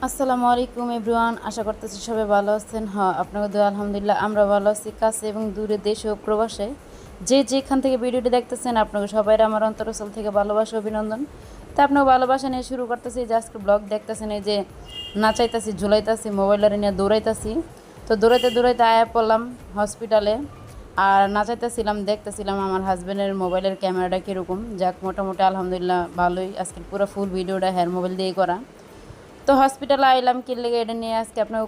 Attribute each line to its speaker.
Speaker 1: আসসালামু আলাইকুম এভরিওয়ান, আশা করতেছি সবাই ভালো আছেন। হ্যাঁ, আপনাদের দোয়া আলহামদুলিল্লাহ আমরা ভালো আছি। কাছে এবং দূরে, দেশে ও প্রবাসে যে যেখান থেকে ভিডিওটি দেখতেছেন, আপনাকে সবাই আমার অন্তরস্থল থেকে ভালোবাসা অভিনন্দন। তা আপনাকে ভালোবাসা নিয়ে শুরু করতেছি যে আজকে ব্লগ দেখতেছেন, এই যে নাচাইতাছি, ঝুলাইতাছি, মোবাইলের নিয়ে দৌড়াইতাছি। তো দৌড়াইতে দৌড়াইতে আয়া পড়লাম হসপিটালে। আর নাচাইতেছিলাম, দেখতেছিলাম আমার হাজব্যান্ডের মোবাইলের ক্যামেরাটা কীরকম। যাক, মোটামুটি আলহামদুলিল্লাহ ভালোই। আজকে পুরো ফুল ভিডিওটা হেয়ার মোবাইল দিয়েই করা। তো হসপিটালে আইলাম কি লেগে এটা নিয়ে আজকে আপনাকে